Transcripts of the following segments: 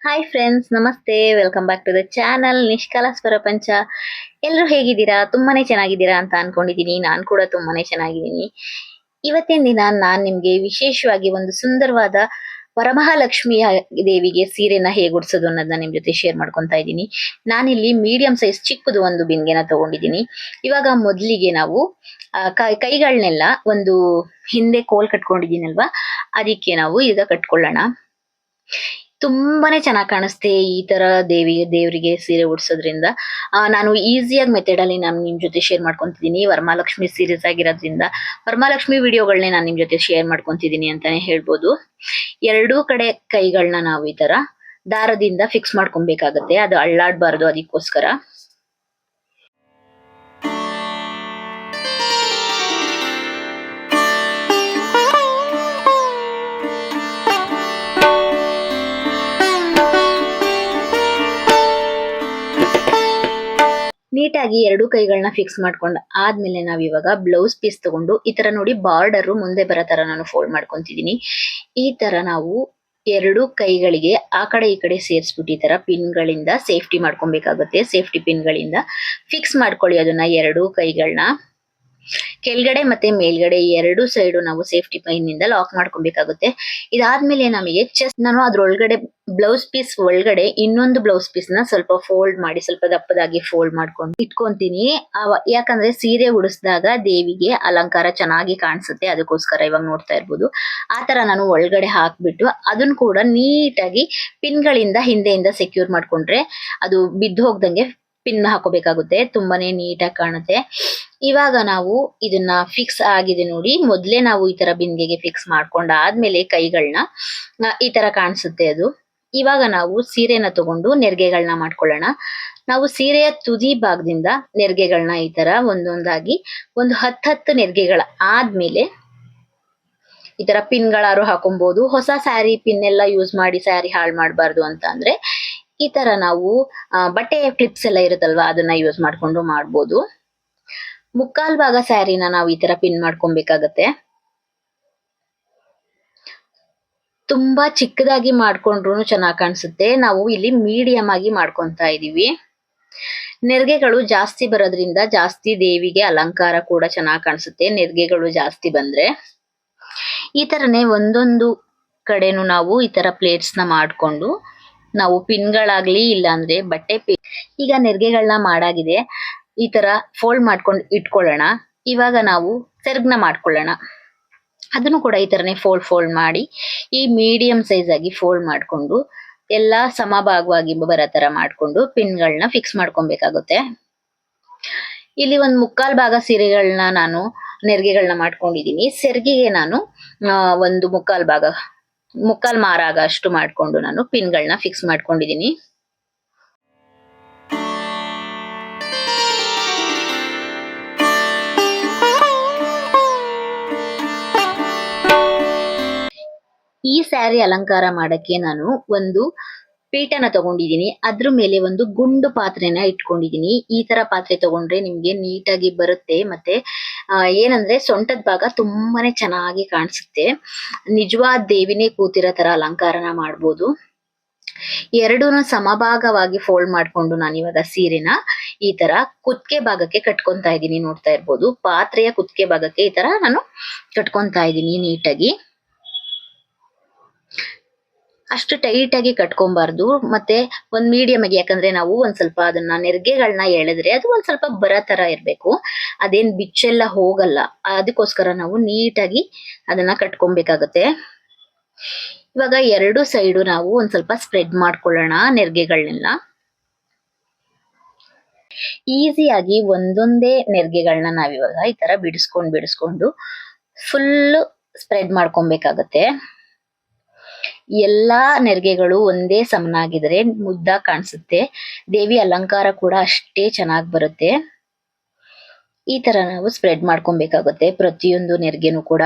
Hi friends, ನಮಸ್ತೆ. Welcome back to the channel ನಿಷ್ಕಲಸ್ ಪ್ರಪಂಚ. ಎಲ್ಲರೂ ಹೇಗಿದ್ದೀರಾ? ತುಂಬಾನೇ ಚೆನ್ನಾಗಿದ್ದೀರಾ ಅಂತ ಅನ್ಕೊಂಡಿದ್ದೀನಿ. ನಾನು ಕೂಡ ತುಂಬಾನೇ ಚೆನ್ನಾಗಿದ್ದೀನಿ. ಇವತ್ತಿನ ದಿನ ನಾನು ನಿಮ್ಗೆ ವಿಶೇಷವಾಗಿ ಒಂದು ಸುಂದರವಾದ ವರಮಹಾಲಕ್ಷ್ಮಿಯ ದೇವಿಗೆ ಸೀರೆನ ಹೇಗೆ ಉಡ್ಸೋದು ಅನ್ನೋದನ್ನ ನಿಮ್ ಜೊತೆ ಶೇರ್ ಮಾಡ್ಕೊಂತಾ ಇದ್ದೀನಿ. ನಾನಿಲ್ಲಿ ಮೀಡಿಯಂ ಸೈಜ್ ಚಿಕ್ಕದು ಒಂದು ಬಿಂದಿಗೆನ ತಗೊಂಡಿದ್ದೀನಿ. ಇವಾಗ ಮೊದಲಿಗೆ ನಾವು ಕೈಗಳನ್ನೆಲ್ಲ ಒಂದು ಹಿಂದೆ ಕೋಲ್ ಕಟ್ಕೊಂಡಿದ್ದೀನಲ್ವಾ, ಅದಕ್ಕೆ ನಾವು ಈಗ ಕಟ್ಕೊಳ್ಳೋಣ. ತುಂಬಾನೇ ಚೆನ್ನಾಗಿ ಕಾಣಿಸುತ್ತೆ ಈ ತರ ದೇವರಿಗೆ ಸೀರೆ ಉಡ್ಸೋದ್ರಿಂದ. ನಾನು ಈಸಿಯಾಗಿ ಮೆಥಡ್ ಅಲ್ಲಿ ನಾನು ನಿಮ್ ಜೊತೆ ಶೇರ್ ಮಾಡ್ಕೊಂತಿದ್ದೀನಿ. ವರಮಹಾಲಕ್ಷ್ಮಿ ಸೀರೀಸ್ ಆಗಿರೋದ್ರಿಂದ ವರಮಹಾಲಕ್ಷ್ಮಿ ವಿಡಿಯೋಗಳನ್ನೇ ನಾನು ನಿಮ್ ಜೊತೆ ಶೇರ್ ಮಾಡ್ಕೊಂತಿದ್ದೀನಿ ಅಂತಾನೆ ಹೇಳ್ಬೋದು. ಎರಡೂ ಕಡೆ ಕೈಗಳನ್ನ ನಾವು ಈ ತರ ದಾರದಿಂದ ಫಿಕ್ಸ್ ಮಾಡ್ಕೊಬೇಕಾಗತ್ತೆ, ಅದು ಅಳ್ಳಾಡ್ಬಾರ್ದು. ಅದಕ್ಕೋಸ್ಕರ ನೀಟಾಗಿ ಎರಡು ಕೈಗಳನ್ನ ಫಿಕ್ಸ್ ಮಾಡ್ಕೊಂಡು ಆದ್ಮೇಲೆ ನಾವ್ ಇವಾಗ ಬ್ಲೌಸ್ ಪೀಸ್ ತಗೊಂಡು ಈ ತರ ನೋಡಿ ಬಾರ್ಡರ್ ಮುಂದೆ ಬರೋ ತರ ನಾನು ಫೋಲ್ಡ್ ಮಾಡ್ಕೊಂತಿದೀನಿ. ಈ ತರ ನಾವು ಎರಡು ಕೈಗಳಿಗೆ ಆ ಕಡೆ ಈ ಕಡೆ ಸೇರಿಸ್ಬಿಟ್ಟು ಈ ತರ ಪಿನ್ ಗಳಿಂದ ಸೇಫ್ಟಿ ಮಾಡ್ಕೊಬೇಕಾಗುತ್ತೆ. ಸೇಫ್ಟಿ ಪಿನ್ ಗಳಿಂದ ಫಿಕ್ಸ್ ಮಾಡ್ಕೊಳ್ಳಿ ಅದನ್ನ ಎರಡು ಕೈಗಳನ್ನ. ಕೆಳಗಡೆ ಮತ್ತೆ ಮೇಲ್ಗಡೆ ಎರಡು ಸೈಡ್ ನಾವು ಸೇಫ್ಟಿ ಪೈನ್ ನಿಂದ ಲಾಕ್ ಮಾಡ್ಕೊಬೇಕಾಗುತ್ತೆ. ಇದಾದ್ಮೇಲೆ ನಮಗೆ ಚೆಸ್ಟ್ ನಾನು ಅದ್ರೊಳಗಡೆ ಬ್ಲೌಸ್ ಪೀಸ್ ಒಳಗಡೆ ಇನ್ನೊಂದು ಬ್ಲೌಸ್ ಪೀಸ್ ನ ಸ್ವಲ್ಪ ಫೋಲ್ಡ್ ಮಾಡಿ ಸ್ವಲ್ಪ ದಪ್ಪದಾಗಿ ಫೋಲ್ಡ್ ಮಾಡ್ಕೊಂಡು ಇಟ್ಕೊಂತೀನಿ. ಯಾಕಂದ್ರೆ ಸೀರೆ ಉಡಿಸಿದಾಗ ದೇವಿಗೆ ಅಲಂಕಾರ ಚೆನ್ನಾಗಿ ಕಾಣಿಸುತ್ತೆ, ಅದಕ್ಕೋಸ್ಕರ ಇವಾಗ ನೋಡ್ತಾ ಇರ್ಬೋದು ಆ ತರ ನಾನು ಒಳಗಡೆ ಹಾಕ್ಬಿಟ್ಟು ಅದನ್ನ ಕೂಡ ನೀಟಾಗಿ ಪಿನ್ ಗಳಿಂದ ಹಿಂದೆಯಿಂದ ಸೆಕ್ಯೂರ್ ಮಾಡ್ಕೊಂಡ್ರೆ ಅದು ಬಿದ್ದು ಹೋಗ್ದಂಗೆ ಪಿನ್ ಹಾಕೋಬೇಕಾಗುತ್ತೆ. ತುಂಬಾನೇ ನೀಟಾಗಿ ಕಾಣುತ್ತೆ. ಇವಾಗ ನಾವು ಇದನ್ನ ಫಿಕ್ಸ್ ಆಗಿದೆ ನೋಡಿ. ಮೊದ್ಲೇ ನಾವು ಈ ತರ ಬಿಂದಿಗೆಗೆ ಫಿಕ್ಸ್ ಮಾಡ್ಕೊಂಡ ಆದ್ಮೇಲೆ ಕೈಗಳನ್ನ ಈ ತರ ಕಾಣಿಸುತ್ತೆ ಅದು. ಇವಾಗ ನಾವು ಸೀರೆನ ತಗೊಂಡು ನೆರಿಗೆಗಳನ್ನ ಮಾಡ್ಕೊಳ್ಳೋಣ. ನಾವು ಸೀರೆಯ ತುದಿ ಭಾಗದಿಂದ ನೆರಿಗೆಗಳನ್ನ ಈ ತರ ಒಂದೊಂದಾಗಿ ಒಂದು 10 ನೆರಿಗೆಗಳ ಆದ್ಮೇಲೆ ಈ ತರ ಪಿನ್ ಗಳಾರು ಹಾಕೊಬಹುದು. ಹೊಸ ಸ್ಯಾರಿ ಪಿನ್ ಎಲ್ಲ ಯೂಸ್ ಮಾಡಿ ಸ್ಯಾರಿ ಹಾಳು ಮಾಡಬಾರ್ದು ಅಂತ ಅಂದ್ರೆ ಈ ತರ ನಾವು ಬಟ್ಟೆ ಕ್ಲಿಪ್ಸ್ ಎಲ್ಲ ಇರುತ್ತಲ್ವಾ, ಅದನ್ನ ಯೂಸ್ ಮಾಡ್ಕೊಂಡು ಮಾಡ್ಬೋದು. ಮುಕ್ಕಾಲ್ ಭಾಗ ಸ್ಯಾರಿನ ನಾವು ಈ ತರ ಪಿನ್ ಮಾಡ್ಕೊಬೇಕಾಗತ್ತೆ. ತುಂಬಾ ಚಿಕ್ಕದಾಗಿ ಮಾಡ್ಕೊಂಡ್ರು ಚೆನ್ನಾಗಿ ಕಾಣಿಸುತ್ತೆ. ನಾವು ಇಲ್ಲಿ ಮೀಡಿಯಂ ಆಗಿ ಮಾಡ್ಕೊಂತಾ ಇದೀವಿ. ನೆರಿಗೆಗಳು ಜಾಸ್ತಿ ಬರೋದ್ರಿಂದ ಜಾಸ್ತಿ ದೇವಿಗೆ ಅಲಂಕಾರ ಕೂಡ ಚೆನ್ನಾಗಿ ಕಾಣಿಸುತ್ತೆ ನೆರಿಗೆಗಳು ಜಾಸ್ತಿ ಬಂದ್ರೆ. ಈ ತರನೇ ಒಂದೊಂದು ಕಡೆನು ನಾವು ಈ ತರ ಪ್ಲೇಟ್ಸ್ ನ ಮಾಡ್ಕೊಂಡು ನಾವು ಪಿನ್ಗಳಾಗ್ಲಿ ಇಲ್ಲ ಅಂದ್ರೆ ಬಟ್ಟೆ ಈಗ ನೆರಿಗೆಗಳನ್ನ ಮಾಡಾಗಿದೆ. ಈ ತರ ಫೋಲ್ಡ್ ಮಾಡ್ಕೊಂಡು ಇಟ್ಕೊಳ್ಳೋಣ. ಇವಾಗ ನಾವು ಸೆರ್ಗ್ನ ಮಾಡ್ಕೊಳ್ಳೋಣ. ಅದನ್ನು ಕೂಡ ಈ ತರನೇ ಫೋಲ್ಡ್ ಮಾಡಿ ಈ ಮೀಡಿಯಂ ಸೈಜ್ ಆಗಿ ಫೋಲ್ಡ್ ಮಾಡ್ಕೊಂಡು ಎಲ್ಲಾ ಸಮಭಾಗವಾಗಿ ಬರೋ ತರ ಮಾಡ್ಕೊಂಡು ಪಿನ್ಗಳನ್ನ ಫಿಕ್ಸ್ ಮಾಡ್ಕೊಬೇಕಾಗುತ್ತೆ. ಇಲ್ಲಿ ಒಂದು ಮುಕ್ಕಾಲ್ ಭಾಗ ಸೀರೆಗಳನ್ನ ನಾನು ನೆರಿಗೆಗಳನ್ನ ಮಾಡ್ಕೊಂಡಿದೀನಿ. ಸೆರ್ಗಿಗೆ ನಾನು ಒಂದು ಮುಕ್ಕಾಲ್ ಮಾರಾಗ ಅಷ್ಟು ಮಾಡ್ಕೊಂಡು ನಾನು ಪಿನ್ಗಳನ್ನ ಫಿಕ್ಸ್ ಮಾಡ್ಕೊಂಡಿದೀನಿ. ಈ ಸ್ಯಾರಿ ಅಲಂಕಾರ ಮಾಡಕ್ಕೆ ನಾನು ಒಂದು ಪೀಠನ ತಗೊಂಡಿದೀನಿ. ಅದ್ರ ಮೇಲೆ ಒಂದು ಗುಂಡು ಪಾತ್ರೆನ ಇಟ್ಕೊಂಡಿದೀನಿ. ಈ ತರ ಪಾತ್ರೆ ತಗೊಂಡ್ರೆ ನಿಮ್ಗೆ ನೀಟಾಗಿ ಬರುತ್ತೆ. ಮತ್ತೆ ಏನಂದ್ರೆ ಸೊಂಟದ ಭಾಗ ತುಂಬಾನೇ ಚೆನ್ನಾಗಿ ಕಾಣಿಸುತ್ತೆ. ನಿಜವಾದ ದೇವಿನೇ ಕೂತಿರೋ ತರ ಅಲಂಕಾರನ ಮಾಡ್ಬೋದು. ಎರಡೂನು ಸಮಭಾಗವಾಗಿ ಫೋಲ್ಡ್ ಮಾಡ್ಕೊಂಡು ನಾನು ಇವಾಗ ಸೀರೆನ ಈ ತರ ಕುತ್ತಿಗೆ ಭಾಗಕ್ಕೆ ಕಟ್ಕೊಂತಾ ಇದೀನಿ. ನೋಡ್ತಾ ಇರ್ಬೋದು ಪಾತ್ರೆಯ ಕುತ್ತಿಗೆ ಭಾಗಕ್ಕೆ ಈ ತರ ನಾನು ಕಟ್ಕೊಂತಾ ಇದೀನಿ ನೀಟಾಗಿ. ಅಷ್ಟು ಟೈಟ್ ಆಗಿ ಕಟ್ಕೊಬಾರ್ದು, ಮತ್ತೆ ಒಂದ್ ಮೀಡಿಯಂ ಆಗಿ. ಯಾಕಂದ್ರೆ ನಾವು ಒಂದ್ ಸ್ವಲ್ಪ ಅದನ್ನ ನೆರಿಗೆಗಳನ್ನ ಎಳೆದ್ರೆ ಅದು ಒಂದ್ ಸ್ವಲ್ಪ ಬರೋ ತರ ಇರ್ಬೇಕು. ಅದೇನ್ ಬಿಚ್ಚೆಲ್ಲ ಹೋಗಲ್ಲ. ಅದಕ್ಕೋಸ್ಕರ ನಾವು ನೀಟಾಗಿ ಅದನ್ನ ಕಟ್ಕೊಬೇಕಾಗತ್ತೆ. ಇವಾಗ ಎರಡು ಸೈಡು ನಾವು ಒಂದ್ ಸ್ವಲ್ಪ ಸ್ಪ್ರೆಡ್ ಮಾಡ್ಕೊಳ್ಳೋಣ ನೆರಿಗೆಗಳನ್ನೆಲ್ಲ. ಈಸಿಯಾಗಿ ಒಂದೊಂದೇ ನೆರಿಗೆಗಳನ್ನ ನಾವಿವಾಗ ಈ ತರ ಬಿಡಿಸ್ಕೊಂಡು ಫುಲ್ ಸ್ಪ್ರೆಡ್ ಮಾಡ್ಕೊಬೇಕಾಗತ್ತೆ. ಎಲ್ಲಾ ನೆರಿಗೆಗಳು ಒಂದೇ ಸಮನಾಗಿದ್ರೆ ಮುದ್ದಾಗಿ ಕಾಣಿಸುತ್ತೆ. ದೇವಿ ಅಲಂಕಾರ ಕೂಡ ಅಷ್ಟೇ ಚೆನ್ನಾಗಿ ಬರುತ್ತೆ. ಈ ತರ ನಾವು ಸ್ಪ್ರೆಡ್ ಮಾಡ್ಕೊಬೇಕಾಗುತ್ತೆ ಪ್ರತಿಯೊಂದು ನೆರಿಗೆನೂ ಕೂಡ.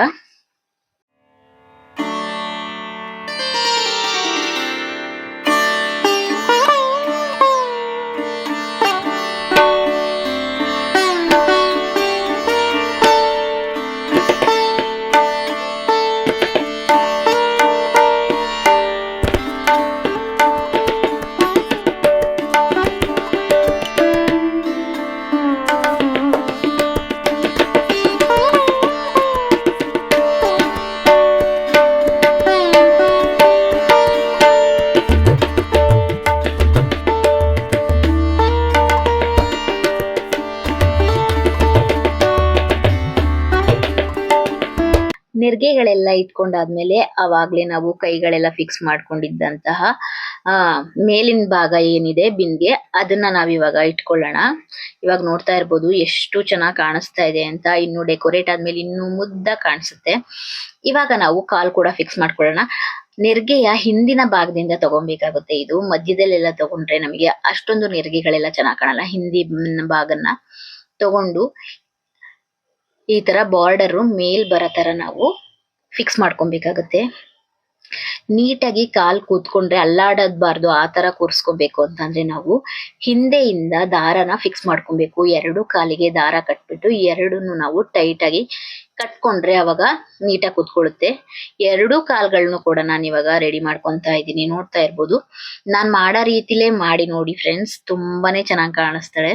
ನೆರಿಗೆಗಳೆಲ್ಲ ಇಟ್ಕೊಂಡಾದ್ಮೇಲೆ ಅವಾಗ್ಲೇ ನಾವು ಕೈಗಳೆಲ್ಲ ಫಿಕ್ಸ್ ಮಾಡ್ಕೊಂಡಿದ್ದಂತಹ ಮೇಲಿನ ಭಾಗ ಏನಿದೆ ಬಿಂದಿಗೆ ಅದನ್ನ ನಾವಿವಾಗ ಇಟ್ಕೊಳ್ಳೋಣ. ಇವಾಗ ನೋಡ್ತಾ ಇರ್ಬೋದು ಎಷ್ಟು ಚೆನ್ನಾಗಿ ಕಾಣಿಸ್ತಾ ಇದೆ ಅಂತ. ಇನ್ನು ಡೆಕೋರೇಟ್ ಆದ್ಮೇಲೆ ಇನ್ನು ಮುದ್ದ ಕಾಣಿಸುತ್ತೆ. ಇವಾಗ ನಾವು ಕಾಲ್ ಕೂಡ ಫಿಕ್ಸ್ ಮಾಡ್ಕೊಳ್ಳೋಣ. ನೆರಿಗೆಯ ಹಿಂದಿನ ಭಾಗದಿಂದ ತಗೊಬೇಕಾಗುತ್ತೆ. ಇದು ಮಧ್ಯದಲ್ಲೆಲ್ಲ ತಗೊಂಡ್ರೆ ನಮಗೆ ಅಷ್ಟೊಂದು ನೆರಿಗೆಗಳೆಲ್ಲ ಚೆನ್ನಾಗಿ ಕಾಣಲ್ಲ. ಹಿಂದಿನ ಭಾಗನ ತಗೊಂಡು ಈ ತರ ಬಾರ್ಡರ್ ಮೇಲ್ ಬರೋ ತರ ನಾವು ಫಿಕ್ಸ್ ಮಾಡ್ಕೊಬೇಕಾಗುತ್ತೆ. ನೀಟಾಗಿ ಕಾಲ್ ಕೂತ್ಕೊಂಡ್ರೆ ಅಲ್ಲಾಡಬಾರ್ದು, ಆ ತರ ಕೂರ್ಸ್ಕೋಬೇಕು ಅಂತಂದ್ರೆ ನಾವು ಹಿಂದೆಯಿಂದ ದಾರನ ಫಿಕ್ಸ್ ಮಾಡ್ಕೊಬೇಕು. ಎರಡು ಕಾಲಿಗೆ ದಾರ ಕಟ್ಬಿಟ್ಟು ಎರಡನ್ನು ನಾವು ಟೈಟ್ ಆಗಿ ಕಟ್ಕೊಂಡ್ರೆ ಅವಾಗ ನೀಟಾಗಿ ಕೂತ್ಕೊಳ್ಳುತ್ತೆ. ಎರಡು ಕಾಲ್ಗಳನ್ನು ಕೂಡ ನಾನು ಇವಾಗ ರೆಡಿ ಮಾಡ್ಕೊಂತಾ ಇದ್ದೀನಿ. ನೋಡ್ತಾ ಇರ್ಬೋದು. ನಾನ್ ಮಾಡೋ ರೀತಿಲೇ ಮಾಡಿ ನೋಡಿ ಫ್ರೆಂಡ್ಸ್, ತುಂಬಾನೇ ಚೆನ್ನಾಗಿ ಕಾಣಿಸ್ತಾಳೆ.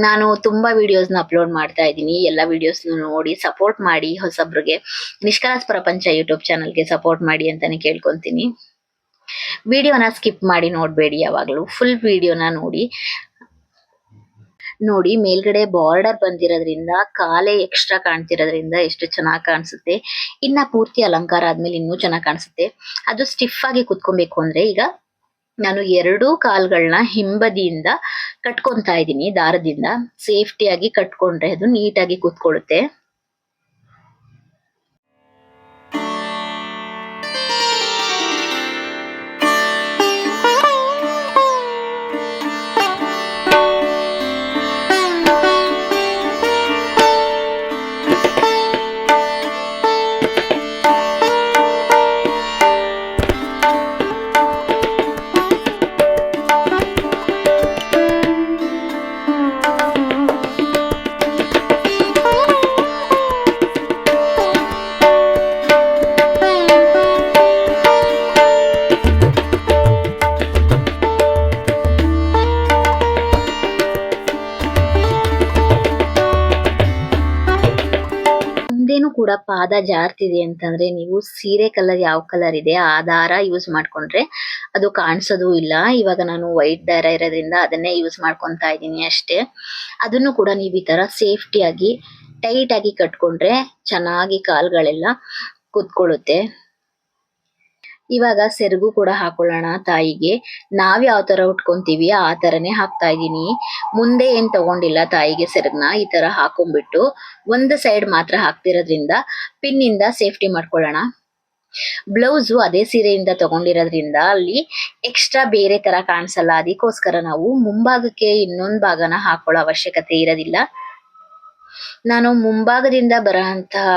ನಾನು ತುಂಬಾ ವಿಡಿಯೋಸ್ನ ಅಪ್ಲೋಡ್ ಮಾಡ್ತಾ ಇದ್ದೀನಿ. ಎಲ್ಲ ವಿಡಿಯೋಸ್ ನೋಡಿ ಸಪೋರ್ಟ್ ಮಾಡಿ. ಹೊಸಬ್ರಿಗೆ ನಿಷ್ಕಲಾಸ್ ಪ್ರಪಂಚ ಯೂಟ್ಯೂಬ್ ಚಾನಲ್ಗೆ ಸಪೋರ್ಟ್ ಮಾಡಿ ಅಂತಾನೆ ಕೇಳ್ಕೊಂತೀನಿ. ವಿಡಿಯೋನ ಸ್ಕಿಪ್ ಮಾಡಿ ನೋಡ್ಬೇಡಿ, ಯಾವಾಗ್ಲೂ ಫುಲ್ ವಿಡಿಯೋನ ನೋಡಿ. ಮೇಲ್ಗಡೆ ಬಾರ್ಡರ್ ಬಂದಿರೋದ್ರಿಂದ ಕಾಲೇ ಎಕ್ಸ್ಟ್ರಾ ಕಾಣ್ತಿರೋದ್ರಿಂದ ಎಷ್ಟು ಚೆನ್ನಾಗಿ ಕಾಣಿಸುತ್ತೆ. ಇನ್ನ ಪೂರ್ತಿ ಅಲಂಕಾರ ಆದ್ಮೇಲೆ ಇನ್ನೂ ಚೆನ್ನಾಗಿ ಕಾಣಿಸುತ್ತೆ. ಅದು ಸ್ಟಿಫ್ ಆಗಿ ಕುತ್ಕೊಬೇಕು ಅಂದ್ರೆ ಈಗ ನಾನು ಎರಡೂ ಕಾಲ್ಗಳನ್ನ ಹಿಂಬದಿಯಿಂದ ಕಟ್ಕೊಂತಾ ಇದ್ದೀನಿ. ದಾರದಿಂದ ಸೇಫ್ಟಿಯಾಗಿ ಕಟ್ಕೊಂಡ್ರೆ ಅದು ನೀಟಾಗಿ ಕೂತ್ಕೊಳ್ಳುತ್ತೆ. ಕೂಡ ಪಾದ ಜಾರ್ತಿದೆ ಅಂತಂದ್ರೆ ನೀವು ಸೀರೆ ಕಲರ್ ಯಾವ ಕಲರ್ ಇದೆ ಆ ದಾರ ಯೂಸ್ ಮಾಡ್ಕೊಂಡ್ರೆ ಅದು ಕಾಣಿಸೋದು ಇಲ್ಲ. ಇವಾಗ ನಾನು ವೈಟ್ ದಾರ ಇರೋದ್ರಿಂದ ಅದನ್ನೇ ಯೂಸ್ ಮಾಡ್ಕೊಂತಾ ಇದ್ದೀನಿ ಅಷ್ಟೇ. ಅದನ್ನು ಕೂಡ ನೀವು ಈ ತರ ಸೇಫ್ಟಿಯಾಗಿ ಟೈಟ್ ಆಗಿ ಕಟ್ಕೊಂಡ್ರೆ ಚೆನ್ನಾಗಿ ಕಾಲ್ಗಳೆಲ್ಲ ಕುತ್ಕೊಳ್ಳುತ್ತೆ. ಇವಾಗ ಸೆರಗು ಕೂಡ ಹಾಕೊಳ್ಳೋಣ ತಾಯಿಗೆ. ನಾವ್ ಯಾವ ತರ ಉಟ್ಕೊಂತೀವಿ ಆ ತರನೇ ಹಾಕ್ತಾ ಇದೀನಿ. ಮುಂದೆ ಏನ್ ತಗೊಂಡಿಲ್ಲ ತಾಯಿಗೆ ಸೆರಗ್ನ. ಈ ತರ ಹಾಕೊಂಡ್ಬಿಟ್ಟು ಒಂದು ಸೈಡ್ ಮಾತ್ರ ಹಾಕ್ತಿರೋದ್ರಿಂದ ಪಿನ್ ಇಂದ ಸೇಫ್ಟಿ ಮಾಡ್ಕೊಳ್ಳೋಣ. ಬ್ಲೌಸು ಅದೇ ಸೀರೆಯಿಂದ ತಗೊಂಡಿರೋದ್ರಿಂದ ಅಲ್ಲಿ ಎಕ್ಸ್ಟ್ರಾ ಬೇರೆ ತರ ಕಾಣಿಸಲ್ಲ. ಅದಕ್ಕೋಸ್ಕರ ನಾವು ಮುಂಭಾಗಕ್ಕೆ ಇನ್ನೊಂದು ಭಾಗನ ಹಾಕೊಳ್ಳೋ ಅವಶ್ಯಕತೆ ಇರೋದಿಲ್ಲ. ನಾನು ಮುಂಭಾಗದಿಂದ ಬರೋಂತಹ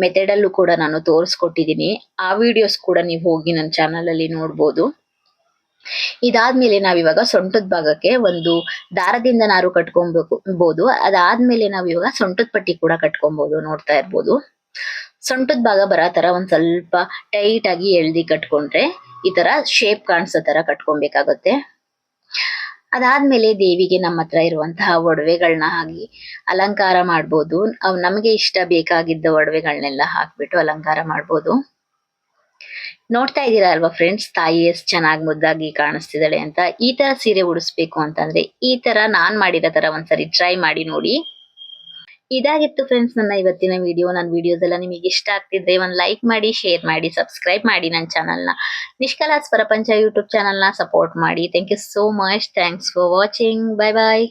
ಮೆಥಡ್ ಅಲ್ಲೂ ಕೂಡ ನಾನು ತೋರಿಸ್ಕೊಟ್ಟಿದ್ದೀನಿ. ಆ ವಿಡಿಯೋಸ್ ಕೂಡ ನೀವು ಹೋಗಿ ನನ್ನ ಚಾನಲ್ ಅಲ್ಲಿ ನೋಡ್ಬೋದು. ಇದಾದ್ಮೇಲೆ ನಾವಿವಾಗ ಸೊಂಟದ ಭಾಗಕ್ಕೆ ಒಂದು ದಾರದಿಂದ ನಾರು ಕಟ್ಕೊಬಹುದು. ಅದಾದ್ಮೇಲೆ ನಾವಿವಾಗ ಸೊಂಟದ ಪಟ್ಟಿ ಕೂಡ ಕಟ್ಕೊಬಹುದು. ನೋಡ್ತಾ ಇರ್ಬೋದು. ಸೊಂಟದ ಭಾಗ ಬರೋ ತರ ಒಂದ್ ಸ್ವಲ್ಪ ಟೈಟ್ ಆಗಿ ಎಳ್ದಿ ಕಟ್ಕೊಂಡ್ರೆ ಈ ತರ ಶೇಪ್ ಕಾಣಿಸೋ ತರ ಕಟ್ಕೊಬೇಕಾಗುತ್ತೆ. ಅದಾದ್ಮೇಲೆ ದೇವಿಗೆ ನಮ್ಮ ಹತ್ರ ಇರುವಂತಹ ಒಡವೆಗಳನ್ನ ಹಾಕಿ ಅಲಂಕಾರ ಮಾಡ್ಬೋದು. ಅವ್ ನಮಗೆ ಇಷ್ಟ ಬೇಕಾಗಿದ್ದ ಒಡವೆಗಳನ್ನೆಲ್ಲ ಹಾಕ್ಬಿಟ್ಟು ಅಲಂಕಾರ ಮಾಡ್ಬೋದು. ನೋಡ್ತಾ ಇದ್ದೀರಾ ಅಲ್ವಾ ಫ್ರೆಂಡ್ಸ್, ತಾಯಿ ಎಷ್ಟು ಚೆನ್ನಾಗಿ ಮುದ್ದಾಗಿ ಕಾಣಿಸ್ತಿದ್ದಾಳೆ ಅಂತ. ಈ ತರ ಸೀರೆ ಉಡಿಸ್ಬೇಕು ಅಂತಂದ್ರೆ ಈ ತರ ನಾನ್ ಮಾಡಿರೋ ತರ ಒಂದ್ಸರಿ ಟ್ರೈ ಮಾಡಿ ನೋಡಿ. ಇದಾಗಿತ್ತು ಫ್ರೆಂಡ್ಸ್ ನನ್ನ ಇವತ್ತಿನ ವಿಡಿಯೋ. ನನ್ನ ವಿಡಿಯೋಸ್ ಎಲ್ಲ ನಿಮಗೆ ಇಷ್ಟ ಆಗ್ತಿದ್ರೆ ಒಂದು ಲೈಕ್ ಮಾಡಿ, ಶೇರ್ ಮಾಡಿ, ಸಬ್ಸ್ಕ್ರೈಬ್ ಮಾಡಿ. ನನ್ನ ಚಾನಲ್ನ ನಿಷ್ಕಲಾಸ್ ಪ್ರಪಂಚ ಯೂಟ್ಯೂಬ್ ಚಾನಲ್ನ ಸಪೋರ್ಟ್ ಮಾಡಿ. Thank you so much. Thanks for watching. Bye bye.